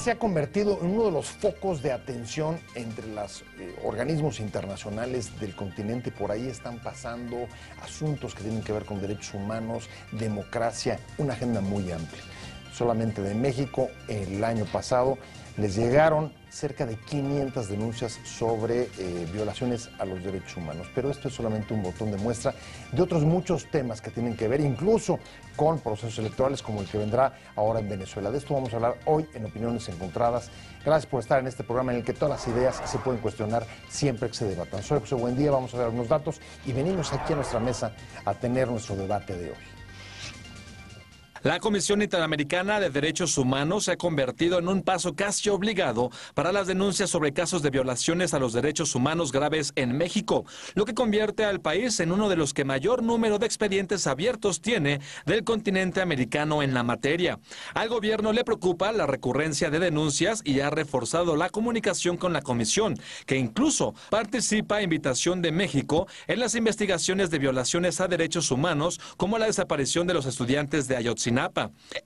se ha convertido en uno de los focos de atención entre los organismos internacionales del continente. Por ahí están pasando asuntos que tienen que ver con derechos humanos, democracia, una agenda muy amplia. Solamente de México, el año pasado, les llegaron cerca de 500 denuncias sobre violaciones a los derechos humanos. Pero esto es solamente un botón de muestra de otros muchos temas que tienen que ver incluso con procesos electorales como el que vendrá ahora en Venezuela. De esto vamos a hablar hoy en Opiniones Encontradas. Gracias por estar en este programa en el que todas las ideas se pueden cuestionar siempre que se debatan. Soy José Buendía, vamos a ver unos datos y venimos aquí a nuestra mesa a tener nuestro debate de hoy. La Comisión Interamericana de Derechos Humanos se ha convertido en un paso casi obligado para las denuncias sobre casos de violaciones a los derechos humanos graves en México, lo que convierte al país en uno de los que mayor número de expedientes abiertos tiene del continente americano en la materia. Al gobierno le preocupa la recurrencia de denuncias y ha reforzado la comunicación con la Comisión, que incluso participa a invitación de México en las investigaciones de violaciones a derechos humanos, como la desaparición de los estudiantes de Ayotzinapa.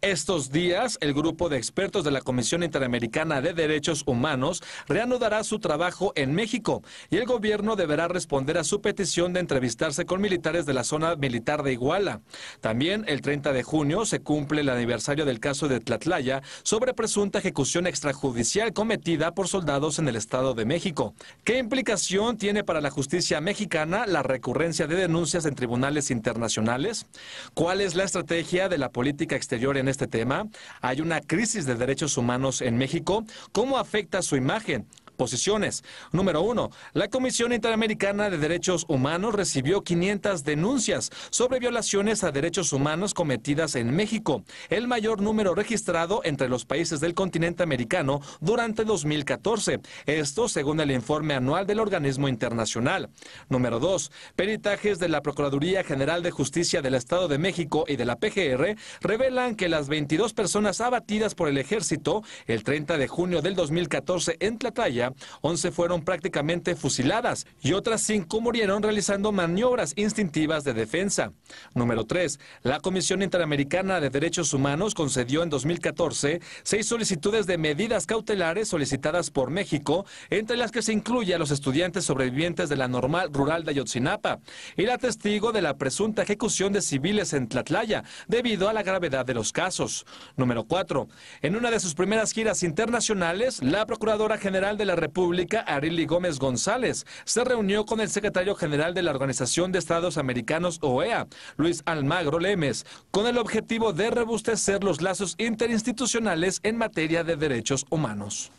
Estos días, el grupo de expertos de la Comisión Interamericana de Derechos Humanos reanudará su trabajo en México y el gobierno deberá responder a su petición de entrevistarse con militares de la zona militar de Iguala. También, el 30 de junio, se cumple el aniversario del caso de Tlatlaya sobre presunta ejecución extrajudicial cometida por soldados en el Estado de México. ¿Qué implicación tiene para la justicia mexicana la recurrencia de denuncias en tribunales internacionales? ¿Cuál es la estrategia de la política exterior en este tema? ¿Hay una crisis de derechos humanos en México? ¿Cómo afecta su imagen? Posiciones. Número 1. La Comisión Interamericana de Derechos Humanos recibió 500 denuncias sobre violaciones a derechos humanos cometidas en México, el mayor número registrado entre los países del continente americano durante 2014. Esto según el informe anual del organismo internacional. Número 2. Peritajes de la Procuraduría General de Justicia del Estado de México y de la PGR revelan que las 22 personas abatidas por el ejército el 30 de junio del 2014 en Tlatlaya, 11 fueron prácticamente fusiladas y otras 5 murieron realizando maniobras instintivas de defensa. Número 3. La Comisión Interamericana de Derechos Humanos concedió en 2014 6 solicitudes de medidas cautelares solicitadas por México, entre las que se incluye a los estudiantes sobrevivientes de la Normal Rural de Ayotzinapa y la testigo de la presunta ejecución de civiles en Tlatlaya, debido a la gravedad de los casos. Número 4. En una de sus primeras giras internacionales, la Procuradora General de la República, Arely Gómez González, se reunió con el secretario general de la Organización de Estados Americanos, OEA, Luis Almagro Lemes, con el objetivo de robustecer los lazos interinstitucionales en materia de derechos humanos.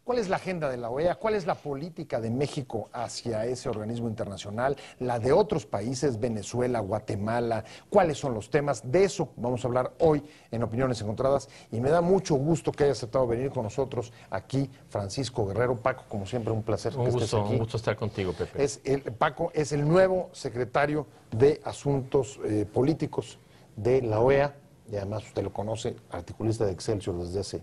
¿Cuál es la agenda de la OEA? ¿Cuál es la política de México hacia ese organismo internacional? ¿La de otros países, Venezuela, Guatemala? ¿Cuáles son los temas? De eso vamos a hablar hoy en Opiniones Encontradas. Y me da mucho gusto que haya aceptado venir con nosotros aquí Francisco Guerrero. Paco, como siempre, un placer que estés aquí. Un gusto estar contigo, Pepe. Paco es el nuevo secretario de Asuntos Políticos de la OEA. Y además usted lo conoce, articulista de Excelsior desde hace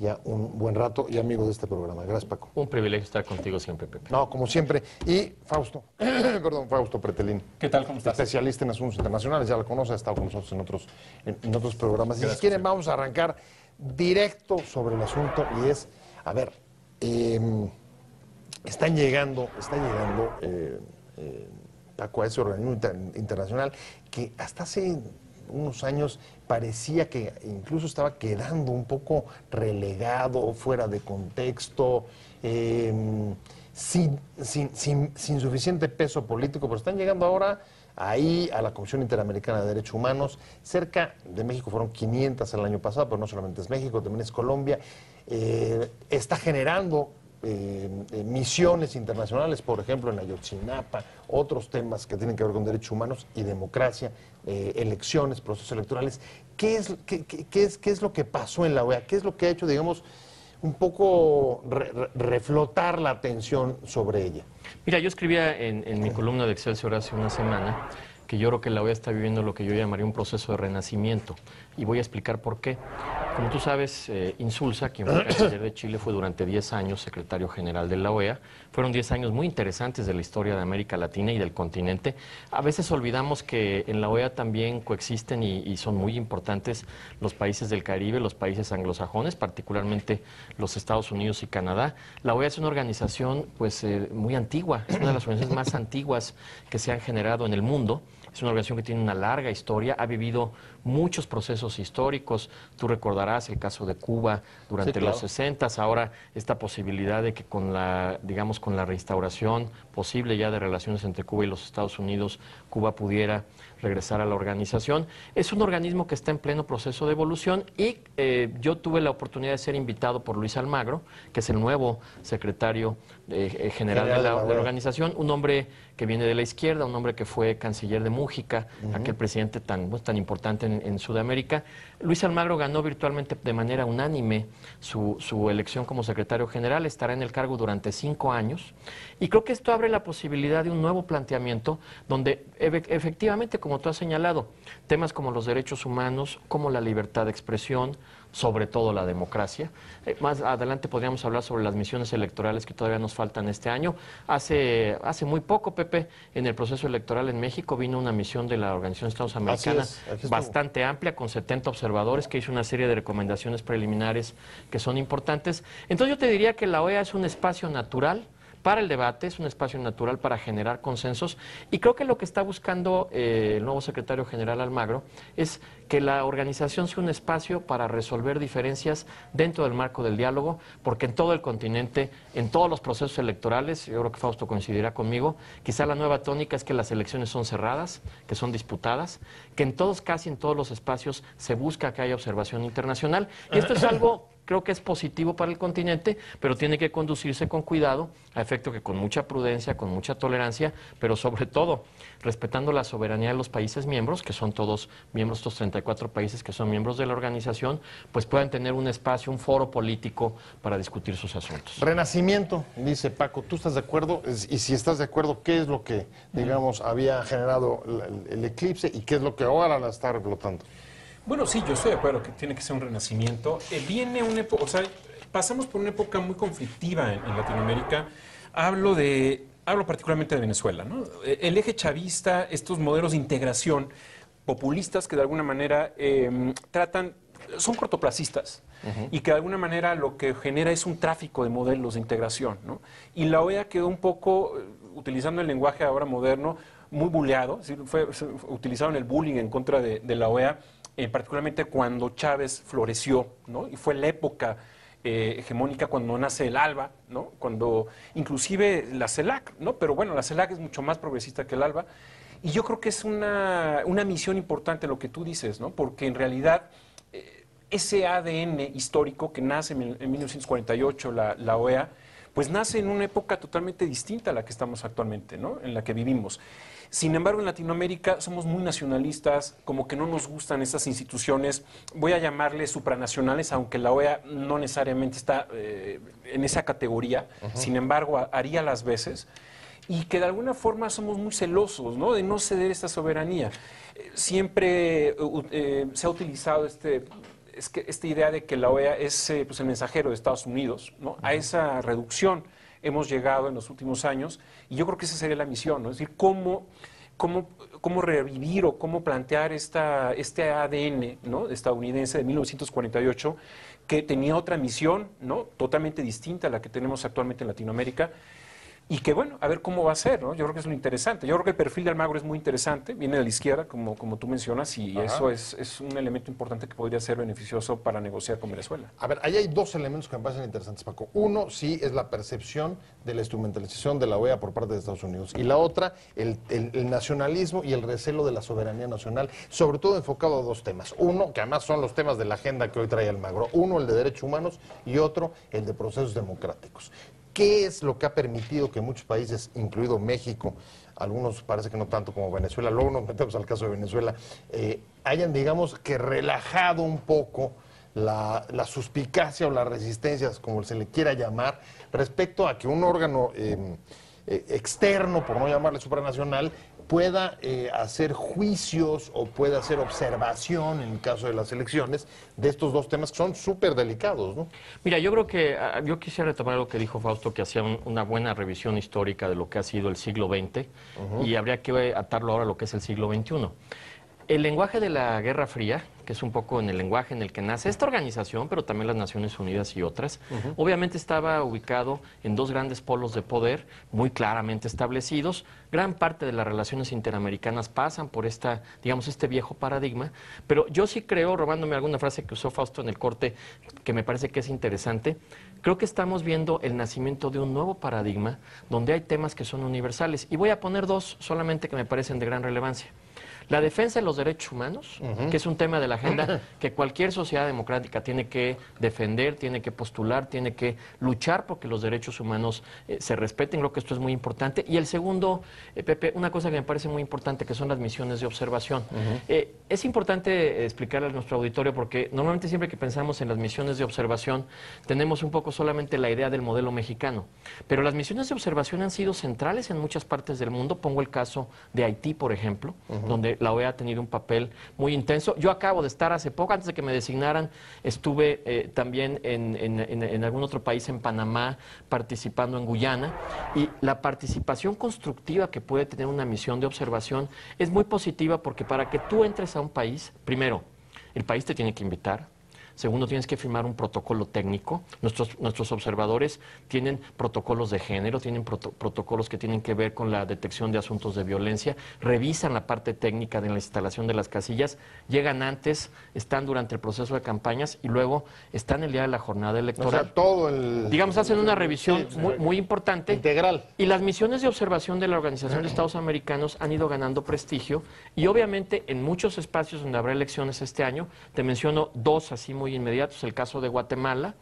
ya un buen rato y amigo de este programa. Gracias, Paco. Un privilegio estar contigo siempre, Pepe. No, como siempre. Y Fausto, Fausto Pretelín. ¿Qué tal? ¿Cómo estás? Especialista en asuntos internacionales, ya lo conoce, ha estado con nosotros en otros programas. Gracias, y si quieren, vamos a arrancar directo sobre el asunto y es, a ver, está llegando Paco, a ese organismo internacional que hasta hace unos años parecía que incluso estaba quedando un poco relegado, fuera de contexto, sin suficiente peso político, pero están llegando ahora ahí a la Comisión Interamericana de Derechos Humanos. Cerca de México fueron 500 el año pasado, pero no solamente es México, también es Colombia. Está generando misiones internacionales, por ejemplo, en Ayotzinapa, otros temas que tienen que ver con derechos humanos y democracia, elecciones, procesos electorales. ¿Qué es lo que pasó en la OEA? ¿Qué es lo que ha hecho, digamos, un poco reflotar la atención sobre ella? Mira, yo escribía en mi columna de Excelsior hace una semana que yo creo que la OEA está viviendo lo que yo llamaría un proceso de renacimiento. Y voy a explicar por qué. Como tú sabes, Insulza, quien fue canciller de Chile, fue durante 10 años secretario general de la OEA. Fueron 10 años muy interesantes de la historia de América Latina y del continente. A veces olvidamos que en la OEA también coexisten y son muy importantes los países del Caribe, los países anglosajones, particularmente los Estados Unidos y Canadá. La OEA es una organización pues muy antigua, es una de las organizaciones más antiguas que se han generado en el mundo. Es una organización que tiene una larga historia, ha vivido muchos procesos históricos. Tú recordarás el caso de Cuba durante los 60s, ahora esta posibilidad de que con la, digamos, con la reinstauración posible ya de relaciones entre Cuba y los Estados Unidos, Cuba pudiera regresar a la organización. Es un organismo que está en pleno proceso de evolución y yo tuve la oportunidad de ser invitado por Luis Almagro, que es el nuevo secretario general de la organización, un hombre que viene de la izquierda, un hombre que fue canciller de Mújica, aquel presidente tan importante en Sudamérica. Luis Almagro ganó virtualmente de manera unánime su elección como secretario general, estará en el cargo durante 5 años y creo que esto abre la posibilidad de un nuevo planteamiento donde efectivamente, como tú has señalado, temas como los derechos humanos, como la libertad de expresión, sobre todo la democracia. Más adelante podríamos hablar sobre las misiones electorales que todavía nos faltan este año. Hace muy poco, Pepe, en el proceso electoral en México vino una misión de la Organización de Estados Americanos bastante amplia, con 70 observadores, que hizo una serie de recomendaciones preliminares que son importantes. Entonces yo te diría que la OEA es un espacio natural para el debate, es un espacio natural para generar consensos y creo que lo que está buscando el nuevo secretario general Almagro es que la organización sea un espacio para resolver diferencias dentro del marco del diálogo, porque en todo el continente, en todos los procesos electorales, yo creo que Fausto coincidirá conmigo, quizá la nueva tónica es que las elecciones son cerradas, que son disputadas, que en todos, casi en todos los espacios se busca que haya observación internacional y esto es algo creo que es positivo para el continente, pero tiene que conducirse con cuidado, a efecto que con mucha prudencia, con mucha tolerancia, pero sobre todo respetando la soberanía de los países miembros, que son todos miembros, estos 34 países que son miembros de la organización, pues puedan tener un espacio, un foro político para discutir sus asuntos. Renacimiento, dice Paco, ¿tú estás de acuerdo? Y si estás de acuerdo, ¿qué es lo que, digamos, había generado el eclipse y qué es lo que ahora la está reflotando? Bueno, sí, yo estoy de acuerdo que tiene que ser un renacimiento. Viene una época, o sea, pasamos por una época muy conflictiva en Latinoamérica. Hablo particularmente de Venezuela, ¿no? El eje chavista, estos modelos de integración populistas que de alguna manera son cortoplacistas y que de alguna manera lo que genera es un tráfico de modelos de integración, ¿no? Y la OEA quedó un poco, utilizando el lenguaje ahora moderno, muy buleado, fue utilizado en el bullying en contra de la OEA, particularmente cuando Chávez floreció, ¿no? Y fue la época hegemónica cuando nace el ALBA, ¿no? Cuando inclusive la CELAC, ¿no? Pero bueno, la CELAC es mucho más progresista que el ALBA. Y yo creo que es una misión importante lo que tú dices, ¿no? Porque en realidad ese ADN histórico que nace en 1948, la OEA, pues nace en una época totalmente distinta a la que estamos actualmente, ¿no? En la que vivimos. Sin embargo, en Latinoamérica somos muy nacionalistas, como que no nos gustan estas instituciones, voy a llamarles supranacionales, aunque la OEA no necesariamente está en esa categoría, sin embargo, haría las veces, y que de alguna forma somos muy celosos, ¿no? De no ceder esta soberanía. Siempre se ha utilizado esta idea de que la OEA es pues el mensajero de Estados Unidos, ¿no? A esa reducción hemos llegado en los últimos años y yo creo que esa sería la misión, ¿no? Es decir, cómo revivir o cómo plantear este ADN, ¿no? estadounidense de 1948 que tenía otra misión, ¿no? Totalmente distinta a la que tenemos actualmente en Latinoamérica. Y que bueno, a ver cómo va a ser, ¿no? Yo creo que es lo interesante. Yo creo que el perfil de Almagro es muy interesante, viene de la izquierda, como tú mencionas, y eso es un elemento importante que podría ser beneficioso para negociar con Venezuela. A ver, ahí hay dos elementos que me parecen interesantes, Paco. Uno, sí, es la percepción de la instrumentalización de la OEA por parte de Estados Unidos. Y la otra, el nacionalismo y el recelo de la soberanía nacional, sobre todo enfocado a dos temas. Uno, que además son los temas de la agenda que hoy trae Almagro. Uno, el de derechos humanos, y otro, el de procesos democráticos. ¿Qué es lo que ha permitido que muchos países, incluido México, algunos parece que no tanto como Venezuela, luego nos metemos al caso de Venezuela, hayan, digamos, que relajado un poco la suspicacia o las resistencias, como se le quiera llamar, respecto a que un órgano externo, por no llamarle supranacional, pueda hacer juicios o pueda hacer observación, en el caso de las elecciones, de estos dos temas que son súper delicados, ¿no? Mira, yo creo que yo quisiera retomar lo que dijo Fausto, que hacía una buena revisión histórica de lo que ha sido el siglo XX y habría que atarlo ahora a lo que es el siglo XXI. El lenguaje de la Guerra Fría, que es un poco en el lenguaje en el que nace esta organización, pero también las Naciones Unidas y otras, obviamente estaba ubicado en dos grandes polos de poder muy claramente establecidos. Gran parte de las relaciones interamericanas pasan por digamos, este viejo paradigma, pero yo sí creo, robándome alguna frase que usó Fausto en el corte, que me parece que es interesante, creo que estamos viendo el nacimiento de un nuevo paradigma donde hay temas que son universales. Y voy a poner dos solamente que me parecen de gran relevancia. La defensa de los derechos humanos, que es un tema de la agenda que cualquier sociedad democrática tiene que defender, tiene que postular, tiene que luchar porque los derechos humanos se respeten. Creo que esto es muy importante. Y el segundo, Pepe, una cosa que me parece muy importante, que son las misiones de observación. Es importante explicarle a nuestro auditorio porque normalmente siempre que pensamos en las misiones de observación tenemos un poco solamente la idea del modelo mexicano. Pero las misiones de observación han sido centrales en muchas partes del mundo. Pongo el caso de Haití, por ejemplo, donde la OEA ha tenido un papel muy intenso. Yo acabo de estar hace poco, antes de que me designaran, estuve también en algún otro país, en Panamá, participando en Guyana, y la participación constructiva que puede tener una misión de observación es muy positiva porque para que tú entres a un país, primero, el país te tiene que invitar. Segundo, tienes que firmar un protocolo técnico. Nuestros observadores tienen protocolos de género, tienen protocolos que tienen que ver con la detección de asuntos de violencia, revisan la parte técnica de la instalación de las casillas, llegan antes, están durante el proceso de campañas y luego están el día de la jornada electoral. O sea, todo el... Digamos, hacen una revisión muy importante. Integral. Y las misiones de observación de la Organización de Estados Americanos han ido ganando prestigio y obviamente en muchos espacios donde habrá elecciones este año, te menciono dos así muy inmediatos, el caso de Guatemala,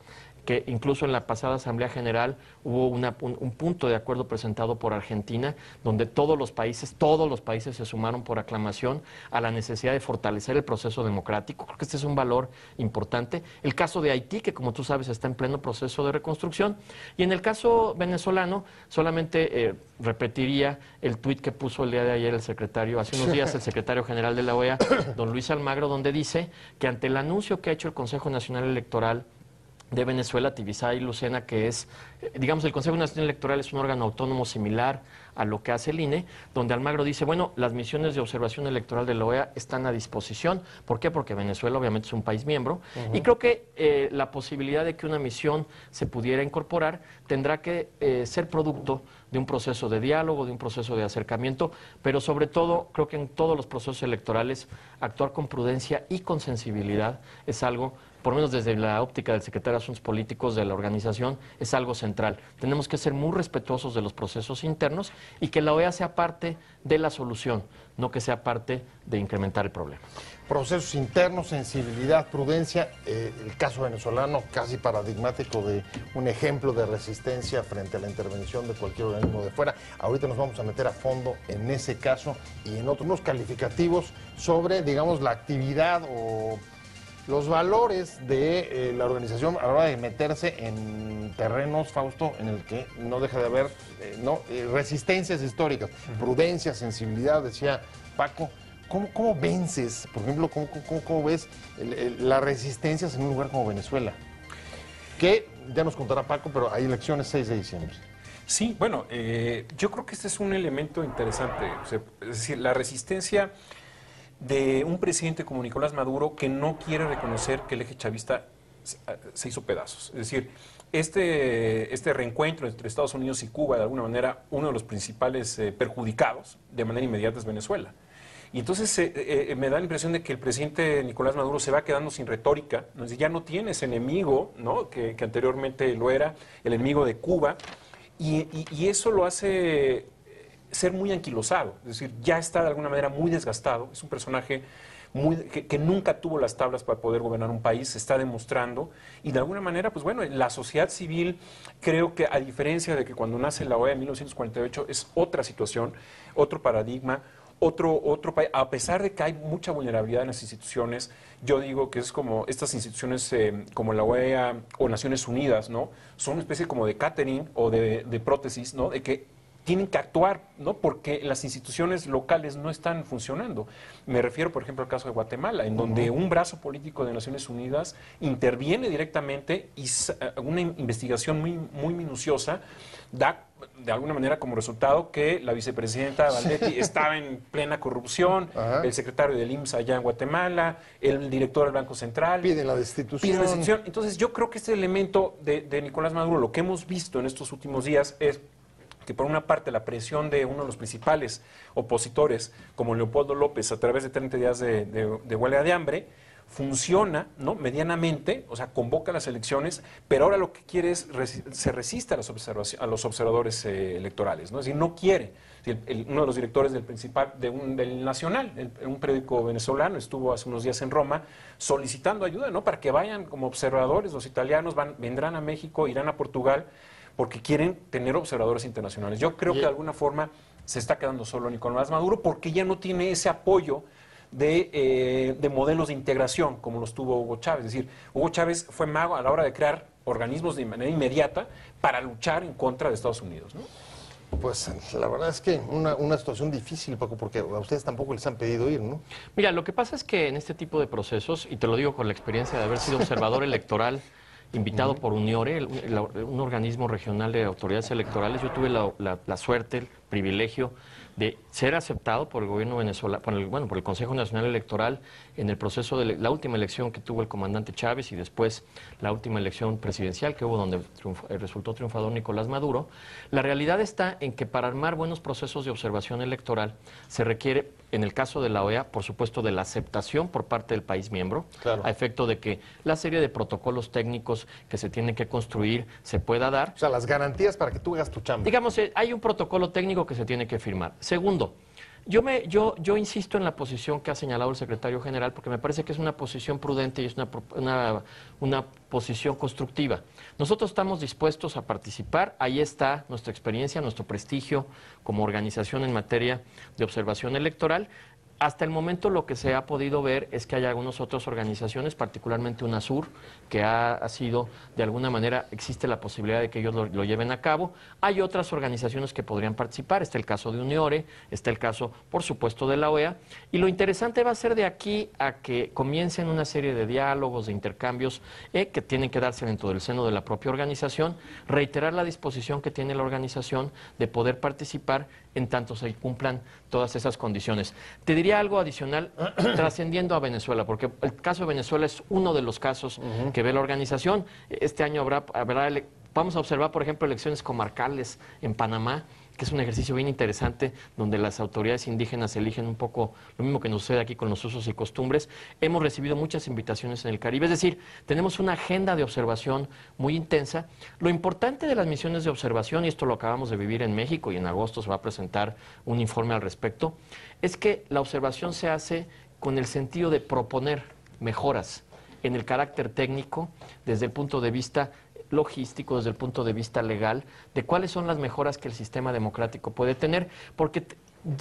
que incluso en la pasada Asamblea General hubo un punto de acuerdo presentado por Argentina, donde todos los países se sumaron por aclamación a la necesidad de fortalecer el proceso democrático. Creo que este es un valor importante. El caso de Haití, que como tú sabes está en pleno proceso de reconstrucción. Y en el caso venezolano, solamente repetiría el tuit que puso el día de ayer hace unos días, el secretario general de la OEA, don Luis Almagro, donde dice que ante el anuncio que ha hecho el Consejo Nacional Electoral de Venezuela, Tibisay y Lucena, que es, digamos, el Consejo Nacional Electoral es un órgano autónomo similar a lo que hace el INE, donde Almagro dice, bueno, las misiones de observación electoral de la OEA están a disposición. ¿Por qué? Porque Venezuela obviamente es un país miembro, y creo que la posibilidad de que una misión se pudiera incorporar tendrá que ser producto de un proceso de diálogo, de un proceso de acercamiento, pero sobre todo, creo que en todos los procesos electorales, actuar con prudencia y con sensibilidad es algo, por lo menos desde la óptica del secretario de Asuntos Políticos de la organización, es algo central. Tenemos que ser muy respetuosos de los procesos internos y que la OEA sea parte de la solución, no que sea parte de incrementar el problema. Procesos internos, sensibilidad, prudencia. El caso venezolano, casi paradigmático de un ejemplo de resistencia frente a la intervención de cualquier organismo de fuera. Ahorita nos vamos a meter a fondo en ese caso y en otros calificativos sobre, digamos, la actividad o los valores de la organización a la hora de meterse en terrenos, Fausto, en el que no deja de haber resistencias históricas, prudencia, sensibilidad, decía Paco. ¿Cómo vences, por ejemplo, cómo ves las resistencias en un lugar como Venezuela? Que ya nos contará Paco, pero hay elecciones 6 de diciembre. Sí, bueno, yo creo que este es un elemento interesante. O sea, es decir, la resistencia de un presidente como Nicolás Maduro que no quiere reconocer que el eje chavista se hizo pedazos. Es decir, este reencuentro entre Estados Unidos y Cuba, de alguna manera, uno de los principales perjudicados de manera inmediata es Venezuela. Y entonces me da la impresión de que el presidente Nicolás Maduro se va quedando sin retórica, ¿no? Ya no tiene ese enemigo, ¿no? que anteriormente lo era, el enemigo de Cuba, y eso lo hace ser muy anquilosado, es decir, ya está de alguna manera muy desgastado, es un personaje que nunca tuvo las tablas para poder gobernar un país, se está demostrando, y de alguna manera, pues bueno, la sociedad civil, creo que a diferencia de que cuando nace la OEA en 1948, es otra situación, otro paradigma, otro país, a pesar de que hay mucha vulnerabilidad en las instituciones, yo digo que es como estas instituciones como la OEA o Naciones Unidas, ¿no? Son una especie como de catering o de prótesis, ¿no? De que tienen que actuar, ¿no? Porque las instituciones locales no están funcionando. Me refiero, por ejemplo, al caso de Guatemala, en donde un brazo político de Naciones Unidas interviene directamente y una investigación muy minuciosa da de alguna manera como resultado que la vicepresidenta Valdetti estaba en plena corrupción, el secretario del IMSS allá en Guatemala, el director del Banco Central. Piden la destitución. Piden la destitución. Entonces yo creo que este elemento de Nicolás Maduro, lo que hemos visto en estos últimos días es que por una parte la presión de uno de los principales opositores, como Leopoldo López, a través de 30 días de huelga de hambre, funciona, ¿no? Medianamente, o sea, convoca las elecciones, pero ahora lo que quiere es, se resiste a los observadores electorales, ¿no? Es decir, no quiere. Uno de los directores del Nacional, un periódico venezolano, estuvo hace unos días en Roma solicitando ayuda, ¿no? Para que vayan como observadores, los italianos vendrán a México, irán a Portugal, porque quieren tener observadores internacionales. Yo creo que de alguna forma se está quedando solo Nicolás Maduro porque ya no tiene ese apoyo de modelos de integración como los tuvo Hugo Chávez. Es decir, Hugo Chávez fue mago a la hora de crear organismos de manera inmediata para luchar en contra de Estados Unidos, ¿no? Pues la verdad es que una situación difícil, Paco, porque a ustedes tampoco les han pedido ir, ¿no? Mira, lo que pasa es que en este tipo de procesos, y te lo digo con la experiencia de haber sido observador electoral, invitado por UNIORE, un organismo regional de autoridades electorales, yo tuve la suerte, el privilegio de ser aceptado por el gobierno venezolano, por el Consejo Nacional Electoral en el proceso de la última elección que tuvo el comandante Chávez y después la última elección presidencial que hubo donde resultó triunfador Nicolás Maduro. La realidad está en que para armar buenos procesos de observación electoral se requiere, en el caso de la OEA, por supuesto, de la aceptación por parte del país miembro, claro, a efecto de que la serie de protocolos técnicos que se tienen que construir se pueda dar. O sea, las garantías para que tú hagas tu chamba. Digamos, hay un protocolo técnico que se tiene que firmar. Segundo, yo insisto en la posición que ha señalado el secretario general porque me parece que es una posición prudente y es una posición constructiva. Nosotros estamos dispuestos a participar, ahí está nuestra experiencia, nuestro prestigio como organización en materia de observación electoral. Hasta el momento lo que se ha podido ver es que hay algunas otras organizaciones, particularmente UNASUR, que ha sido, de alguna manera, existe la posibilidad de que ellos lo lleven a cabo. Hay otras organizaciones que podrían participar, está el caso de UNIORE, está el caso, por supuesto, de la OEA. Y lo interesante va a ser de aquí a que comiencen una serie de diálogos, de intercambios, que tienen que darse dentro del seno de la propia organización, reiterar la disposición que tiene la organización de poder participar en tanto se cumplan todas esas condiciones. Te diría algo adicional trascendiendo a Venezuela, porque el caso de Venezuela es uno de los casos que ve la organización. Este año vamos a observar, por ejemplo, elecciones comarcales en Panamá, que es un ejercicio bien interesante, donde las autoridades indígenas eligen un poco lo mismo que nos sucede aquí con los usos y costumbres. Hemos recibido muchas invitaciones en el Caribe, es decir, tenemos una agenda de observación muy intensa. Lo importante de las misiones de observación, y esto lo acabamos de vivir en México y en agosto se va a presentar un informe al respecto, es que la observación se hace con el sentido de proponer mejoras en el carácter técnico, desde el punto de vista logístico, desde el punto de vista legal, de cuáles son las mejoras que el sistema democrático puede tener, porque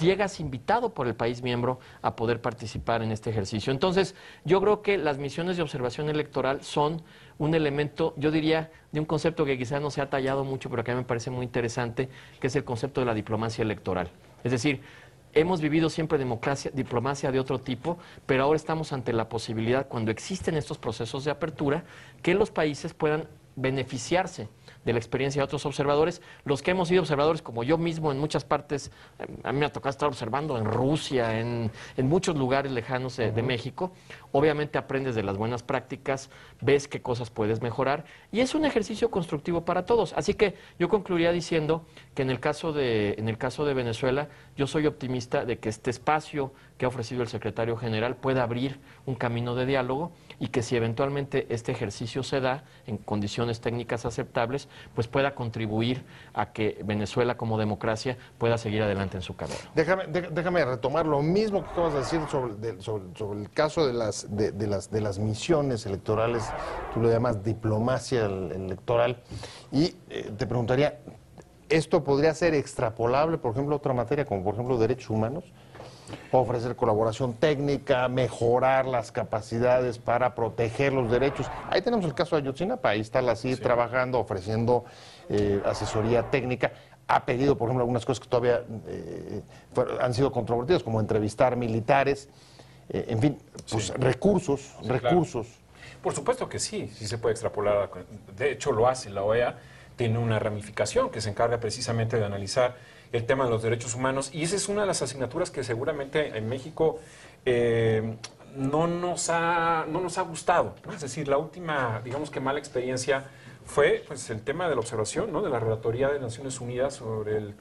llegas invitado por el país miembro a poder participar en este ejercicio. Entonces, yo creo que las misiones de observación electoral son un elemento, yo diría, de un concepto que quizás no se ha tallado mucho, pero que a mí me parece muy interesante, que es el concepto de la diplomacia electoral. Es decir, hemos vivido siempre diplomacia de otro tipo, pero ahora estamos ante la posibilidad, cuando existen estos procesos de apertura, que los países puedan beneficiarse de la experiencia de otros observadores, los que hemos sido observadores como yo mismo en muchas partes, a mí me ha tocado estar observando en Rusia, en muchos lugares lejanos de México, obviamente aprendes de las buenas prácticas, ves qué cosas puedes mejorar y es un ejercicio constructivo para todos. Así que yo concluiría diciendo que en el caso de Venezuela, yo soy optimista de que este espacio que ha ofrecido el secretario general pueda abrir un camino de diálogo y que si eventualmente este ejercicio se da en condiciones técnicas aceptables, pues pueda contribuir a que Venezuela como democracia pueda seguir adelante en su carrera. Déjame retomar lo mismo que acabas de decir sobre el caso de las misiones electorales, tú lo llamas diplomacia electoral, y te preguntaría, ¿esto podría ser extrapolable, por ejemplo, a otra materia, como por ejemplo derechos humanos? Ofrecer colaboración técnica, mejorar las capacidades para proteger los derechos. Ahí tenemos el caso de Ayotzinapa, ahí está la CID trabajando, ofreciendo asesoría técnica. ha pedido, por ejemplo, algunas cosas que todavía han sido controvertidas, como entrevistar militares, en fin, pues recursos. Claro. Por supuesto que sí se puede extrapolar. De hecho, lo hace la OEA, tiene una ramificación que se encarga precisamente de analizar el tema de los derechos humanos, y esa es una de las asignaturas que seguramente en México no nos ha gustado, ¿no? Es decir, la última, digamos que mala experiencia fue pues, el tema de la observación, ¿no? De la Relatoría de Naciones Unidas sobre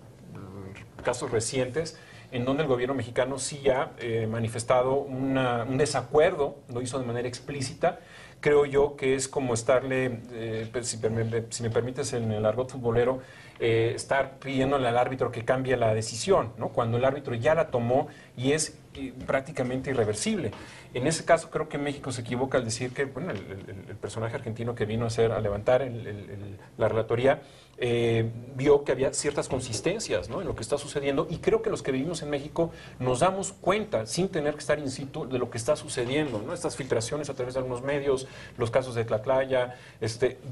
casos recientes, en donde el gobierno mexicano sí ha manifestado un desacuerdo, lo hizo de manera explícita. Creo yo que es como estarle, pues, si me permites en el argot futbolero, estar pidiéndole al árbitro que cambie la decisión, ¿no? Cuando el árbitro ya la tomó y es prácticamente irreversible. En ese caso creo que México se equivoca al decir que bueno, el personaje argentino que vino a levantar la relatoría vio que había ciertas consistencias, ¿no? En lo que está sucediendo, y creo que los que vivimos en México nos damos cuenta, sin tener que estar in situ, de lo que está sucediendo, ¿no? Estas filtraciones a través de algunos medios, los casos de Tlatlaya,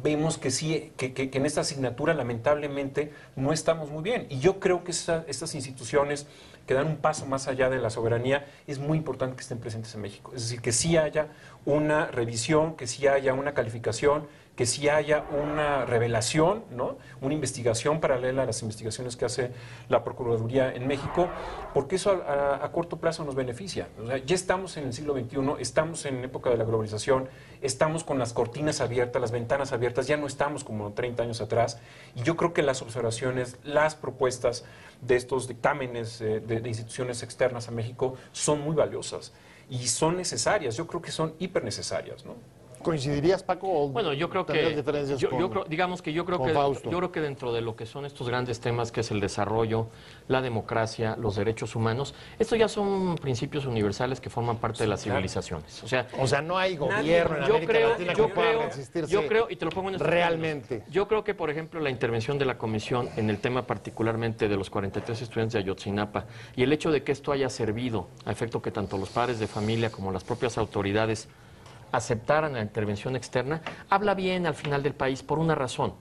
vemos que sí, que en esta asignatura lamentablemente no estamos muy bien, y yo creo que estas instituciones que dan un paso más allá de la soberanía, es muy importante que estén presentes en México. Es decir, que sí haya una revisión, que sí haya una calificación, que sí haya una revelación, ¿no? Una investigación paralela a las investigaciones que hace la Procuraduría en México, porque eso a corto plazo nos beneficia. O sea, ya estamos en el siglo XXI, estamos en época de la globalización, estamos con las cortinas abiertas, las ventanas abiertas, ya no estamos como 30 años atrás, y yo creo que las observaciones, las propuestas de estos dictámenes de instituciones externas a México son muy valiosas y son necesarias, yo creo que son hiper necesarias, ¿no? ¿Coincidirías, Paco? Bueno, yo creo que yo creo que dentro de lo que son estos grandes temas, que es el desarrollo, la democracia, los derechos humanos, estos ya son principios universales que forman parte de las civilizaciones. O sea, no hay gobierno en América Latina que pueda resistirse. Yo creo, y te lo pongo en estos realmente. términos. Yo creo que, por ejemplo, la intervención de la Comisión en el tema particularmente de los 43 estudiantes de Ayotzinapa y el hecho de que esto haya servido a efecto que tanto los padres de familia como las propias autoridades aceptaran la intervención externa, habla bien al final del país por una razón.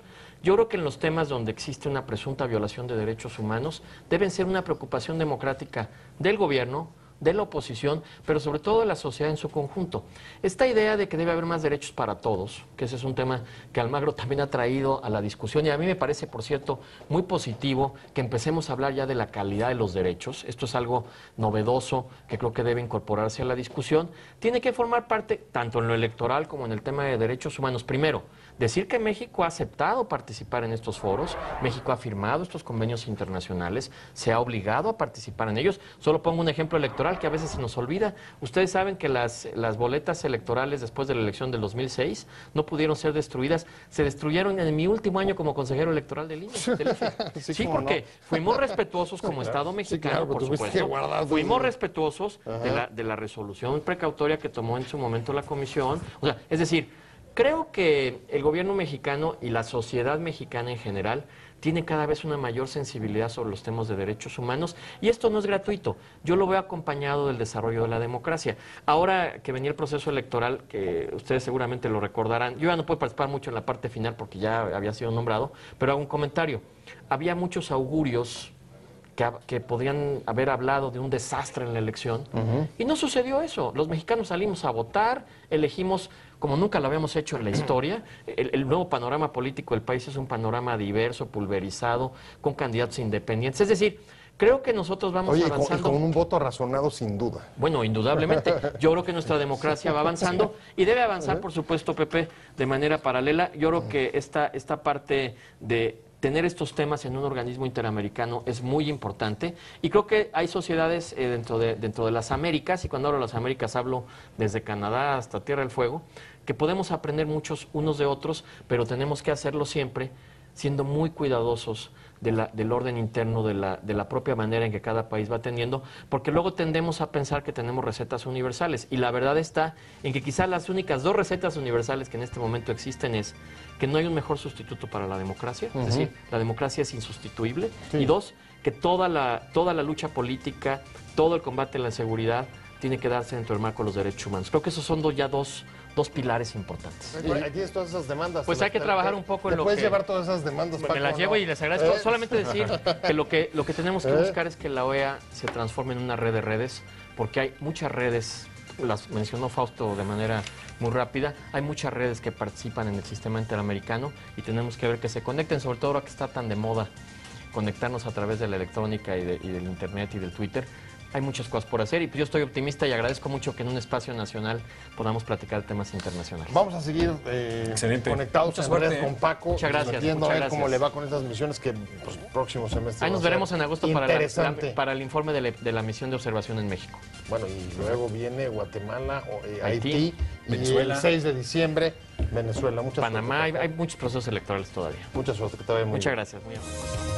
Yo creo que en los temas donde existe una presunta violación de derechos humanos deben ser una preocupación democrática del gobierno, de la oposición, pero sobre todo de la sociedad en su conjunto. Esta idea de que debe haber más derechos para todos, que ese es un tema que Almagro también ha traído a la discusión, y a mí me parece, por cierto, muy positivo que empecemos a hablar ya de la calidad de los derechos. Esto es algo novedoso que creo que debe incorporarse a la discusión. Tiene que formar parte, tanto en lo electoral como en el tema de derechos humanos. Primero, decir que México ha aceptado participar en estos foros, México ha firmado estos convenios internacionales, se ha obligado a participar en ellos. Solo pongo un ejemplo electoral que a veces se nos olvida. Ustedes saben que las boletas electorales después de la elección del 2006 no pudieron ser destruidas. Se destruyeron en mi último año como consejero electoral del INE. Sí, porque fuimos respetuosos como Estado mexicano, por supuesto. Fuimos respetuosos de la resolución precautoria que tomó en su momento la Comisión. O sea, es decir, creo que el gobierno mexicano y la sociedad mexicana en general tiene cada vez una mayor sensibilidad sobre los temas de derechos humanos, y esto no es gratuito. Yo lo veo acompañado del desarrollo de la democracia. Ahora que venía el proceso electoral, que ustedes seguramente lo recordarán, yo ya no puedo participar mucho en la parte final porque ya había sido nombrado, pero hago un comentario. Había muchos augurios que podían haber hablado de un desastre en la elección, y no sucedió eso. Los mexicanos salimos a votar, elegimos como nunca lo habíamos hecho en la historia. El nuevo panorama político del país es un panorama diverso, pulverizado, con candidatos independientes. Es decir, creo que nosotros vamos avanzando. Con un voto razonado, sin duda. Bueno, indudablemente. Yo creo que nuestra democracia va avanzando y debe avanzar, por supuesto, Pepe, de manera paralela. Yo creo que esta parte de tener estos temas en un organismo interamericano es muy importante, y creo que hay sociedades dentro de las Américas, y cuando hablo de las Américas hablo desde Canadá hasta Tierra del Fuego, que podemos aprender muchos unos de otros, pero tenemos que hacerlo siempre siendo muy cuidadosos del orden interno, de la propia manera en que cada país va teniendo, porque luego tendemos a pensar que tenemos recetas universales, y la verdad está en que quizás las únicas dos recetas universales que en este momento existen es que no hay un mejor sustituto para la democracia, es decir, la democracia es insustituible, y dos, que toda la lucha política, todo el combate a la seguridad, tiene que darse dentro del marco de los derechos humanos. Creo que esos son ya dos pilares importantes. Ahí tienes todas esas demandas. Pues hay que trabajar un poco en lo que... ¿Puedes llevar todas esas demandas, Paco? Me las llevo y les agradezco. Solamente decir que lo que tenemos que buscar es que la OEA se transforme en una red de redes, porque hay muchas redes, las mencionó Fausto de manera muy rápida, hay muchas redes que participan en el sistema interamericano y tenemos que ver que se conecten, sobre todo ahora que está tan de moda conectarnos a través de la electrónica y del internet y del Twitter. Hay muchas cosas por hacer y yo estoy optimista y agradezco mucho que en un espacio nacional podamos platicar temas internacionales. Vamos a seguir conectados en redes con Paco. Muchas gracias. Viendo a ver cómo le va con estas misiones que pues, próximo semestre. Ahí nos veremos en agosto para el informe de la misión de observación en México. Bueno, y luego viene Guatemala, Haití Venezuela. Y el 6 de diciembre, Venezuela. Panamá, hay muchos procesos electorales todavía. Mucha suerte, que te vaya muy bien. Muchas gracias. Muy amable.